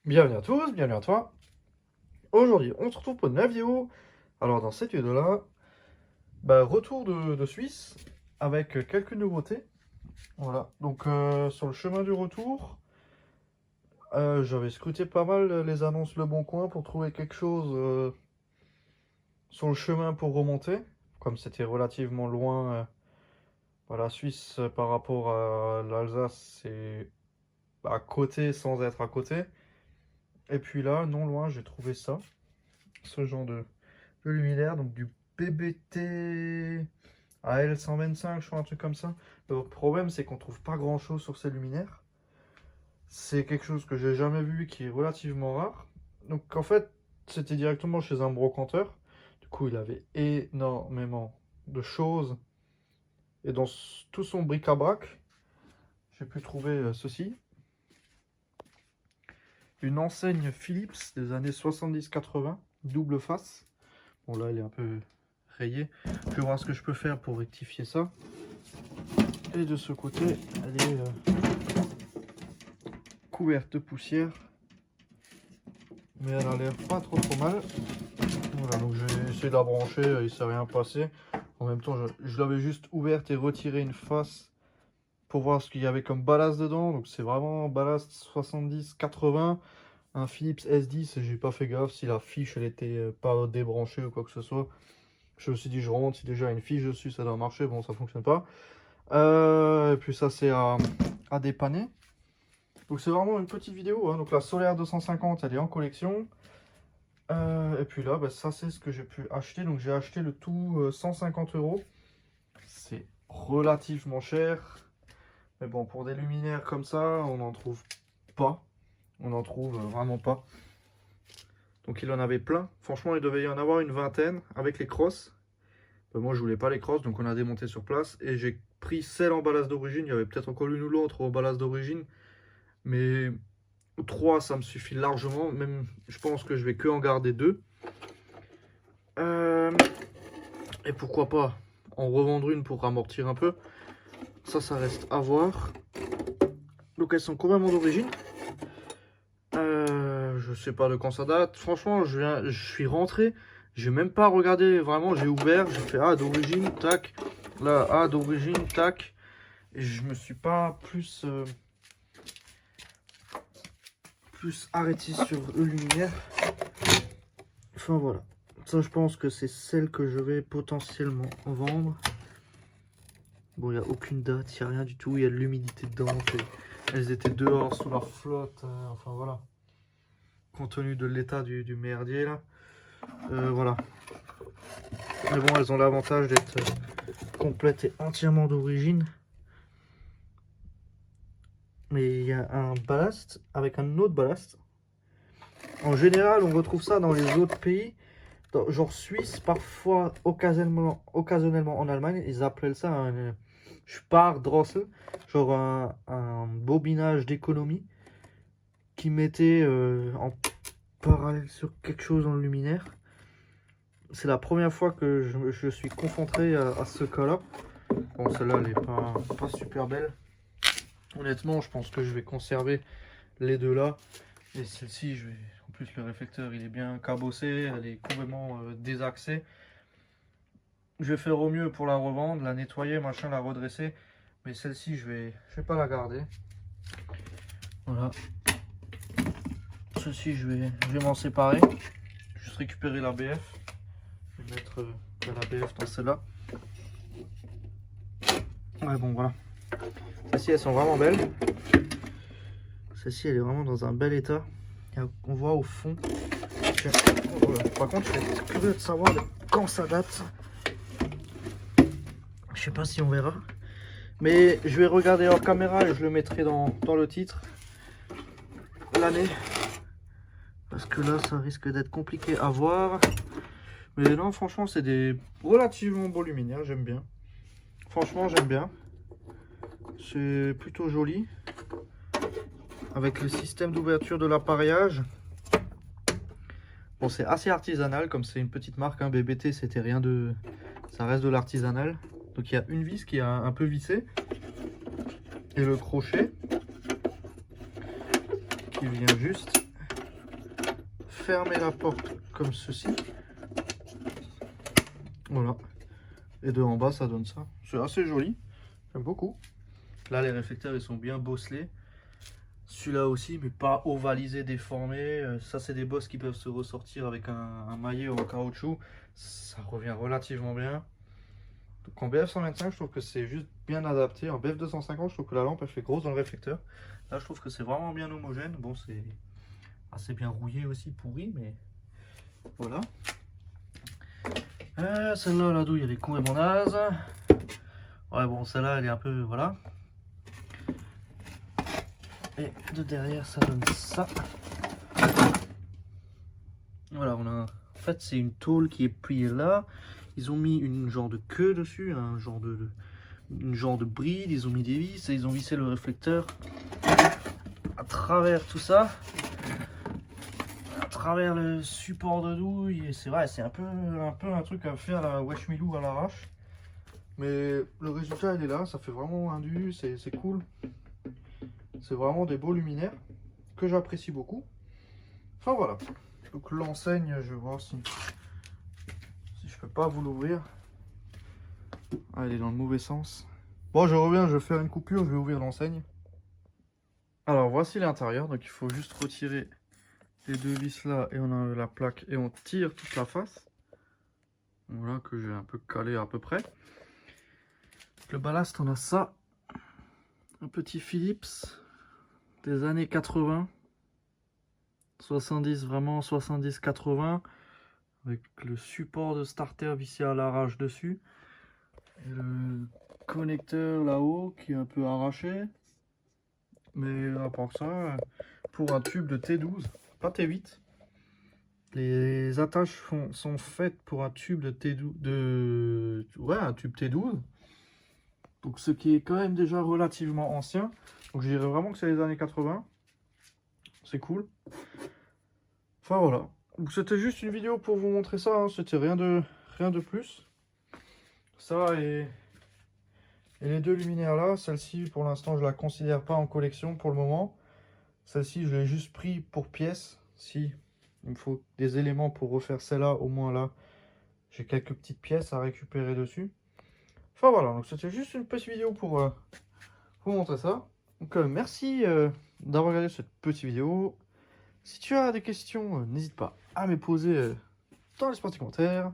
Bienvenue à tous, bienvenue à toi. Aujourd'hui, on se retrouve pour une nouvelle vidéo. Alors, dans cette vidéo-là, retour de Suisse avec quelques nouveautés. Voilà, donc sur le chemin du retour, j'avais scruté pas mal les annonces Le Bon Coin pour trouver quelque chose sur le chemin pour remonter. Comme c'était relativement loin, la Suisse par rapport à l'Alsace, c'est à côté sans être à côté. Et puis là, non loin, j'ai trouvé ça. Ce genre de luminaire, donc du BBT AL125, je crois, un truc comme ça. Le problème, c'est qu'on trouve pas grand chose sur ces luminaires. C'est quelque chose que j'ai jamais vu, qui est relativement rare. Donc en fait, c'était directement chez un brocanteur. Du coup, il avait énormément de choses. Et dans tout son bric-à-brac, j'ai pu trouver ceci. Une enseigne Philips des années 70-80, double face. Bon là, elle est un peu rayée. Je vais voir ce que je peux faire pour rectifier ça. Et de ce côté, elle est couverte de poussière. Mais elle a l'air pas trop mal. Voilà, donc j'ai essayé de la brancher, il ne s'est rien passé. En même temps, je l'avais juste ouverte et retiré une face pour voir ce qu'il y avait comme ballast dedans. Donc c'est vraiment ballast 70-80. Un Philips S10, j'ai pas fait gaffe si la fiche elle était pas débranchée ou quoi que ce soit. Je me suis dit, je remonte, si déjà une fiche dessus, ça doit marcher. Bon, ça fonctionne pas. Et puis ça, c'est à dépanner. Donc c'est vraiment une petite vidéo. Hein. Donc la Solaire 250, elle est en collection. Et puis là, ça c'est ce que j'ai pu acheter. Donc j'ai acheté le tout 150 €. C'est relativement cher. Mais bon, pour des luminaires comme ça, on n'en trouve pas. On n'en trouve vraiment pas. Donc il en avait plein. Franchement, il devait y en avoir une vingtaine avec les crosses. Moi, je voulais pas les crosses, donc on a démonté sur place. Et j'ai pris celle en ballast d'origine. Il y avait peut-être encore l'une ou l'autre en ballast d'origine. Mais 3, ça me suffit largement. Même, je pense que je vais que en garder 2. Et pourquoi pas en revendre une pour amortir un peu. Ça reste à voir. Donc elles sont complètement d'origine. Je sais pas de quand ça date. Franchement, je suis rentré. J'ai même pas regardé vraiment. J'ai ouvert. J'ai fait d'origine, tac. Là, d'origine, tac. Et je me suis pas plus arrêté sur le luminaire. Enfin voilà. Ça, je pense que c'est celle que je vais potentiellement vendre. Bon, il n'y a aucune date, il n'y a rien du tout. Il y a de l'humidité dedans. Elles étaient dehors sous la flotte. Enfin voilà. Compte tenu de l'état du merdier là. Voilà. Mais bon, elles ont l'avantage d'être complètes et entièrement d'origine. Mais il y a un ballast avec un autre ballast. En général, on retrouve ça dans les autres pays. Genre Suisse, parfois occasionnellement en Allemagne, ils appellent ça un Spardrossel, genre un bobinage d'économie qui mettait en parallèle sur quelque chose dans le luminaire. C'est la première fois que je suis confronté à ce cas-là. Bon, celle-là, elle n'est pas super belle. Honnêtement, je pense que je vais conserver les deux là. Et celle-ci, je vais... En plus, le réflecteur, il est bien cabossé, elle est complètement désaxée. Je vais faire au mieux pour la revendre, la nettoyer, machin, la redresser. Mais celle-ci, je vais pas la garder. Voilà. Celle-ci, je vais m'en séparer. Juste récupérer la BF. Je vais mettre la BF dans celle-là. Ouais, bon, voilà. Celles-ci, elles sont vraiment belles. Celle-ci, elle est vraiment dans un bel état. On voit au fond. Par contre, je suis curieux de savoir de quand ça date. Je sais pas si on verra. Mais je vais regarder hors caméra et je le mettrai dans le titre. L'année. Parce que là, ça risque d'être compliqué à voir. Mais non, franchement, c'est des relativement beaux luminaires. J'aime bien. Franchement, j'aime bien. C'est plutôt joli. Avec le système d'ouverture de l'appareillage. Bon, c'est assez artisanal, comme c'est une petite marque. Hein, BBT, c'était rien de... Ça reste de l'artisanal. Donc, il y a une vis qui est un peu vissée. Et le crochet qui vient juste fermer la porte comme ceci. Voilà. Et de en bas, ça donne ça. C'est assez joli. J'aime beaucoup. Là, les réflecteurs, ils sont bien bosselés. Celui-là aussi, mais pas ovalisé, déformé. Ça, c'est des bosses qui peuvent se ressortir avec un maillet ou un caoutchouc. Ça revient relativement bien. Donc en BF 125, je trouve que c'est juste bien adapté. En BF 250, je trouve que la lampe, elle fait grosse dans le réflecteur. Là, je trouve que c'est vraiment bien homogène. Bon, c'est assez bien rouillé aussi, pourri, mais voilà. Celle-là, la douille, elle est con et bon naze. Ouais, bon, celle-là, elle est un peu, voilà. Et de derrière, ça donne ça. Voilà, on a... En fait, c'est une tôle qui est pliée là. Ils ont mis une genre de queue dessus, un genre une genre de bride. Ils ont mis des vis et ils ont vissé le réflecteur à travers tout ça. À travers le support de douille. Et c'est vrai, c'est un peu un truc à faire la Wesh Milou à l'arrache. Mais le résultat, il est là. Ça fait vraiment un du, c'est cool. C'est vraiment des beaux luminaires que j'apprécie beaucoup. Enfin voilà. Donc l'enseigne, je vais voir si je peux pas vous l'ouvrir. Ah, elle est dans le mauvais sens. Bon, je reviens, je vais faire une coupure, je vais ouvrir l'enseigne. Alors voici l'intérieur. Donc il faut juste retirer les deux vis là et on enlève la plaque et on tire toute la face. Voilà, que j'ai un peu calé à peu près. Le ballast, on a ça. Un petit Philips des années 80. 70, vraiment 70-80. Avec le support de starter vissé à l'arrache dessus. Et le connecteur là-haut qui est un peu arraché. Mais à part ça, pour un tube de T12, pas T8. Les attaches sont faites pour un tube de T12, ouais, un tube T12. Donc ce qui est quand même déjà relativement ancien. Donc je dirais vraiment que c'est les années 80. C'est cool. Enfin voilà. Donc c'était juste une vidéo pour vous montrer ça. Hein. C'était rien de plus. Ça et les deux luminaires là. Celle-ci pour l'instant je la considère pas en collection pour le moment. Celle-ci je l'ai juste pris pour pièce. Si il me faut des éléments pour refaire celle-là, au moins là j'ai quelques petites pièces à récupérer dessus. Enfin voilà, donc c'était juste une petite vidéo pour vous montrer ça. Donc merci d'avoir regardé cette petite vidéo. Si tu as des questions, n'hésite pas à me poser dans l'espace des commentaires.